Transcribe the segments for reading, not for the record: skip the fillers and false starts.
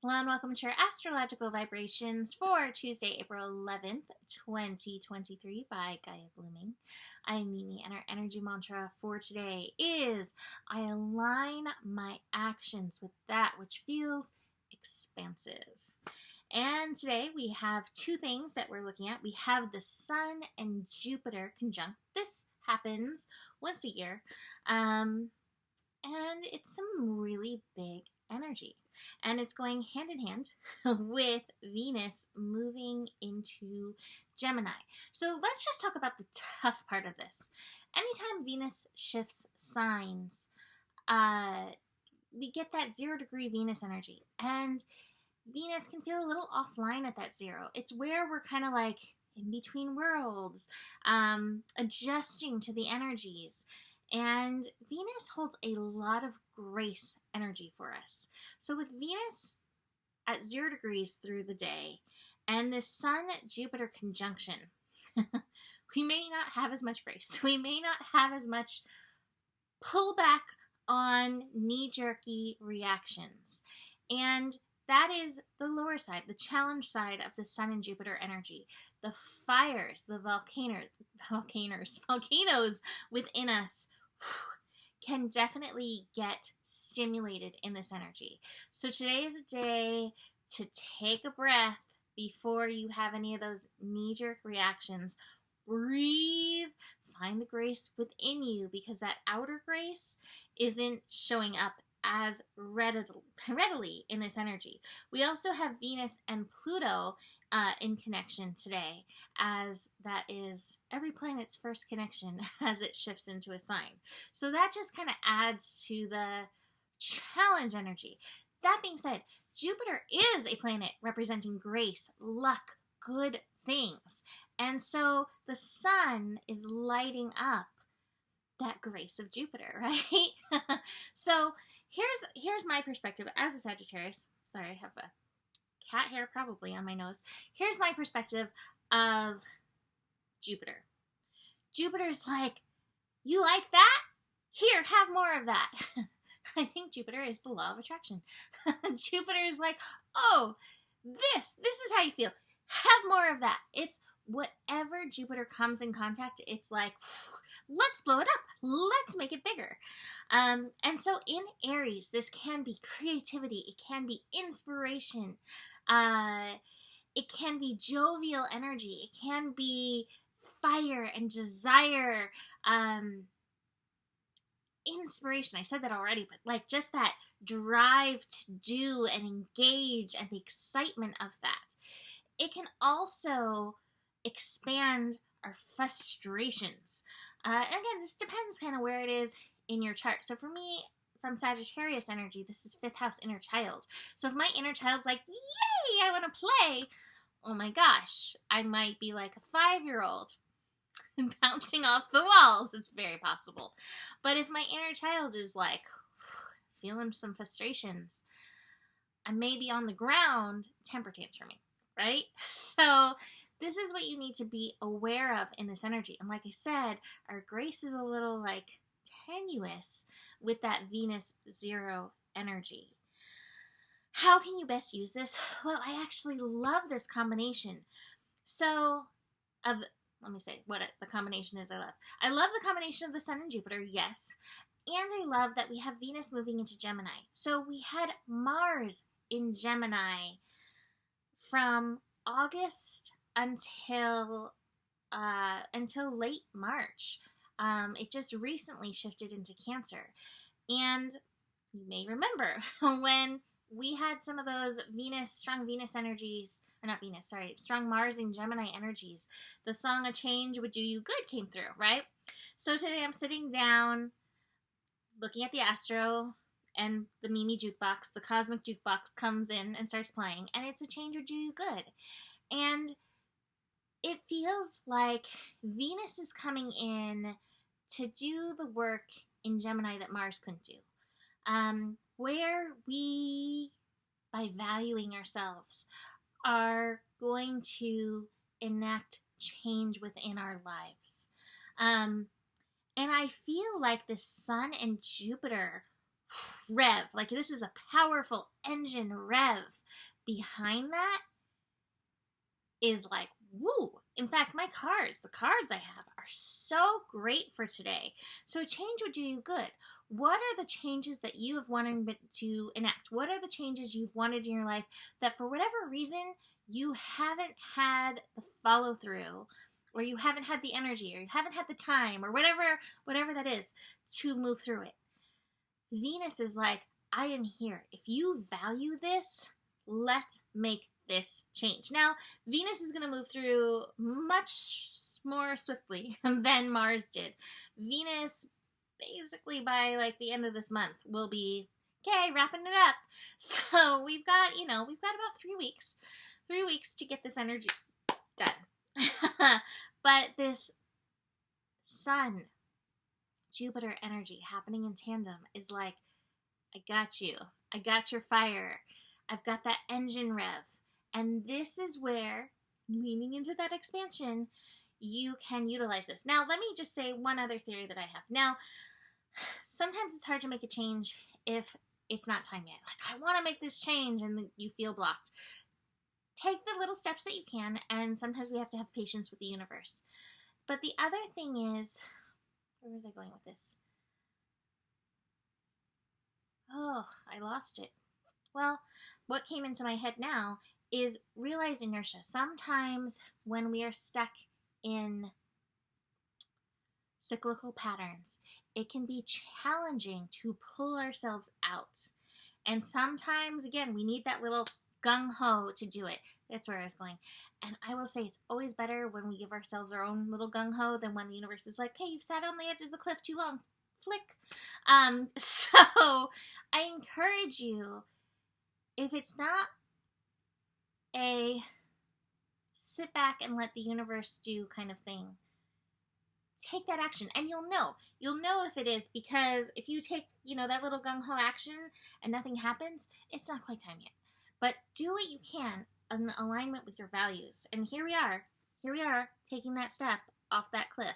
Hello and welcome to your astrological vibrations for Tuesday, April 11th, 2023 by Gaia Blooming. I'm Mimi, and our energy mantra for today is I align my actions with that which feels expansive. And today we have two things that we're looking at. We have the Sun and Jupiter conjunct. This happens once a year, and it's some really big energy. And it's going hand in hand with Venus moving into Gemini. So let's just talk about the tough part of this. Anytime Venus shifts signs, we get that 0-degree Venus energy. And Venus can feel a little offline at that 0. It's where we're kind of like in between worlds, adjusting to the energies. And Venus holds a lot of grace energy for us. So with Venus at 0 degrees through the day and the Sun-Jupiter conjunction, we may not have as much grace. We may not have as much pullback on knee-jerky reactions. And that is the lower side, the challenge side of the Sun and Jupiter energy. The fires, the volcanoes within us can definitely get stimulated in this energy. So today is a day to take a breath before you have any of those knee-jerk reactions. Breathe, find the grace within you, because that outer grace isn't showing up as readily in this energy. We also have Venus and Pluto in connection today, as that is every planet's first connection as it shifts into a sign. So that just kind of adds to the challenge energy. That being said, Jupiter is a planet representing grace, luck, good things. And so the Sun is lighting up that grace of Jupiter, right? So here's my perspective as a Sagittarius. Sorry, I have a cat hair probably on my nose. Here's my perspective of Jupiter. Jupiter's like, you like that? Here, have more of that. I think Jupiter is the law of attraction. Jupiter is like, oh, this is how you feel. Have more of that. It's whatever Jupiter comes in contact, it's like, let's blow it up. Let's make it bigger. And so in Aries, this can be creativity. It can be inspiration. It can be jovial energy. It can be fire and desire, inspiration. I said that already, but like just that drive to do and engage and the excitement of that. It can also expand our frustrations. Again, this depends kind of where it is in your chart. So for me, from Sagittarius energy, this is 5th house inner child. So if my inner child's like, yay, I want to play, oh my gosh, I might be like a 5-year-old bouncing off the walls. It's very possible. But if my inner child is like feeling some frustrations, I may be on the ground temper tantruming, right? So this is what you need to be aware of in this energy. And like I said, our grace is a little like tenuous with that Venus 0 energy. How can you best use this? Well, I actually love this combination. So, let me say what the combination is I love. I love the combination of the Sun and Jupiter, yes. And I love that we have Venus moving into Gemini. So we had Mars in Gemini from August until late March. It just recently shifted into Cancer. And you may remember when we had some of those strong Venus energies, or not Venus, sorry, strong Mars and Gemini energies. The song A Change Would Do You Good came through, right? So today I'm sitting down, looking at the astro, and the Mimi jukebox, the cosmic jukebox comes in and starts playing, and it's A Change Would Do You Good. And it feels like Venus is coming in to do the work in Gemini that Mars couldn't do. Where we, by valuing ourselves, are going to enact change within our lives. And I feel like the Sun and Jupiter rev. Like, this is a powerful engine rev. Behind that is like, woo. In fact, the cards I have are so great for today. So a change would do you good. What are the changes that you have wanted to enact? What are the changes you've wanted in your life that for whatever reason you haven't had the follow through, or you haven't had the energy, or you haven't had the time, or whatever that is, to move through it? Venus is like, I am here. If you value this, let's make this change. Now, Venus is going to move through much more swiftly than Mars did. Venus, basically by like the end of this month, will be, okay, wrapping it up. So we've got about 3 weeks. 3 weeks to get this energy done. But this Sun, Jupiter energy happening in tandem is like, I got you. I got your fire. I've got that engine rev. And this is where, leaning into that expansion, you can utilize this. Now, let me just say one other theory that I have. Now, sometimes it's hard to make a change if it's not time yet. Like, I want to make this change, and you feel blocked. Take the little steps that you can, and sometimes we have to have patience with the universe. But the other thing is, where was I going with this? Oh, I lost it. Well, what came into my head now is realize inertia. Sometimes when we are stuck in cyclical patterns, it can be challenging to pull ourselves out. And sometimes, again, we need that little gung-ho to do it. That's where I was going. And I will say it's always better when we give ourselves our own little gung-ho than when the universe is like, hey, you've sat on the edge of the cliff too long. Flick. So I encourage you, if it's not a sit back and let the universe do kind of thing, take that action, and you'll know if it is, because if you take that little gung-ho action and nothing happens, it's not quite time yet. But do what you can in alignment with your values. And here we are taking that step off that cliff.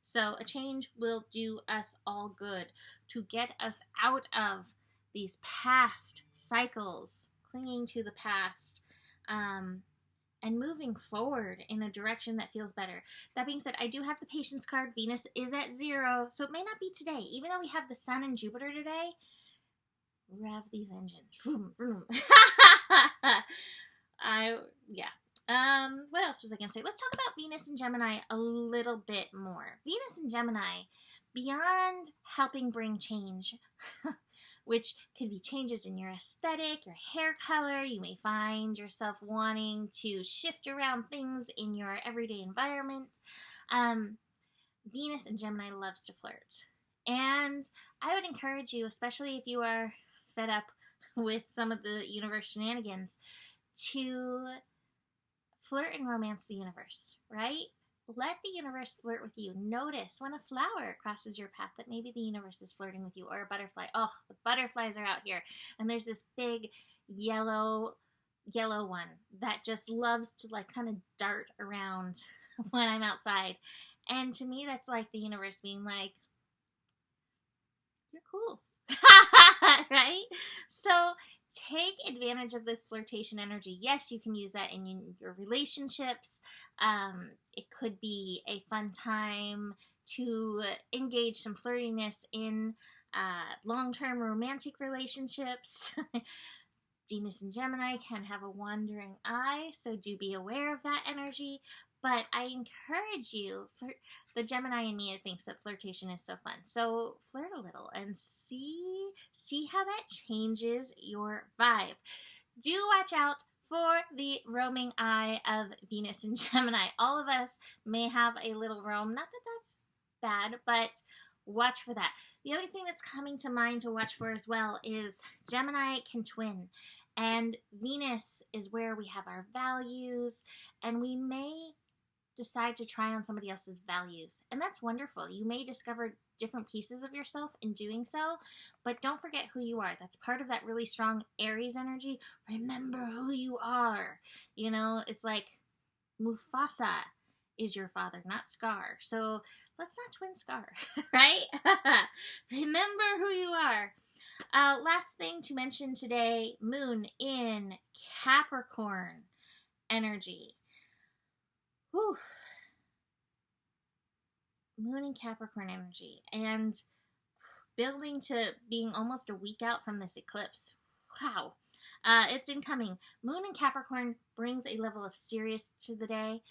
So a change will do us all good to get us out of these past cycles, clinging to the past, and moving forward in a direction that feels better. That being said, I do have the patience card. Venus is at 0, so it may not be today. Even though we have the Sun and Jupiter today, rev these engines. Vroom, vroom. What else was I going to say? Let's talk about Venus and Gemini a little bit more. Venus and Gemini, beyond helping bring change, which could be changes in your aesthetic, your hair color. You may find yourself wanting to shift around things in your everyday environment. Venus and Gemini loves to flirt. And I would encourage you, especially if you are fed up with some of the universe shenanigans, to flirt and romance the universe, right? Let the universe flirt with you. Notice when a flower crosses your path that maybe the universe is flirting with you, or a butterfly. Oh, the butterflies are out here. And there's this big yellow one that just loves to like kind of dart around when I'm outside. And to me, that's like the universe being like, you're cool. Right? So take advantage of this flirtation energy. Yes, you can use that in your relationships. It could be a fun time to engage some flirtiness in long-term romantic relationships. Venus and Gemini can have a wandering eye, so do be aware of that energy. But I encourage you, the Gemini in me thinks that flirtation is so fun. So flirt a little and see how that changes your vibe. Do watch out for the roaming eye of Venus and Gemini. All of us may have a little roam. Not that that's bad, but watch for that. The other thing that's coming to mind to watch for as well is Gemini can twin. And Venus is where we have our values, and we may decide to try on somebody else's values. And that's wonderful. You may discover different pieces of yourself in doing so, but don't forget who you are. That's part of that really strong Aries energy. Remember who you are. It's like Mufasa is your father, not Scar. So let's not twin Scar, right? Remember who you are. Last thing to mention today, moon in Capricorn energy. Whew. Moon in Capricorn energy. And building to being almost a week out from this eclipse. Wow. It's incoming. Moon in Capricorn brings a level of serious to the day.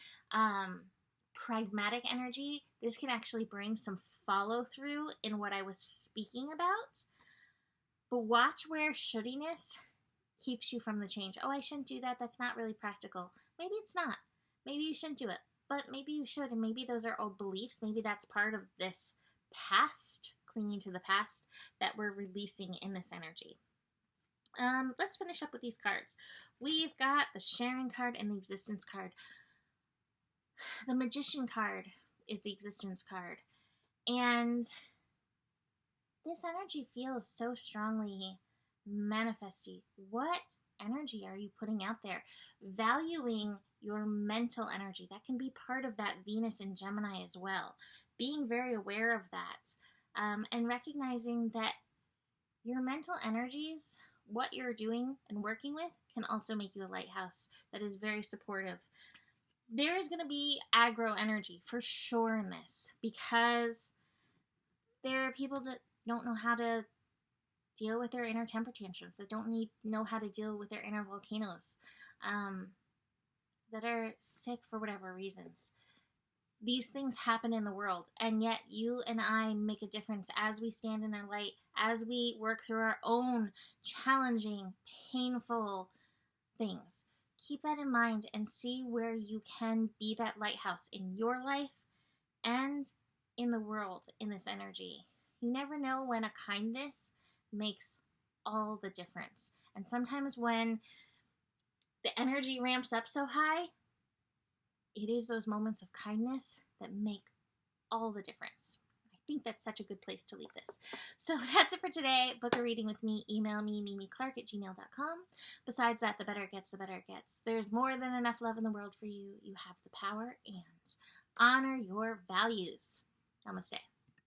Pragmatic energy. This can actually bring some follow through in what I was speaking about. But watch where shoulddiness keeps you from the change. Oh, I shouldn't do that. That's not really practical. Maybe it's not. Maybe you shouldn't do it. But maybe you should. And maybe those are old beliefs. Maybe that's part of this past, clinging to the past, that we're releasing in this energy. Let's finish up with these cards. We've got the Sharing card and the Existence card. The Magician card is the Existence card. And this energy feels so strongly manifesty. What energy are you putting out there? Valuing your mental energy. That can be part of that Venus in Gemini as well. Being very aware of that. And recognizing that your mental energies, what you're doing and working with, can also make you a lighthouse that is very supportive. There is going to be aggro energy for sure in this, because there are people that don't know how to deal with their inner temper tantrums, that don't know how to deal with their inner volcanoes, that are sick for whatever reasons. These things happen in the world, and yet you and I make a difference as we stand in our light, as we work through our own challenging, painful things. Keep that in mind and see where you can be that lighthouse in your life and in the world in this energy. You never know when a kindness makes all the difference. And sometimes when the energy ramps up so high, it is those moments of kindness that make all the difference. I think that's such a good place to leave this. So that's it for today. Book a reading with me. Email me, mimiclark@gmail.com. Besides that, the better it gets, the better it gets. There's more than enough love in the world for you. You have the power, and honor your values. Namaste.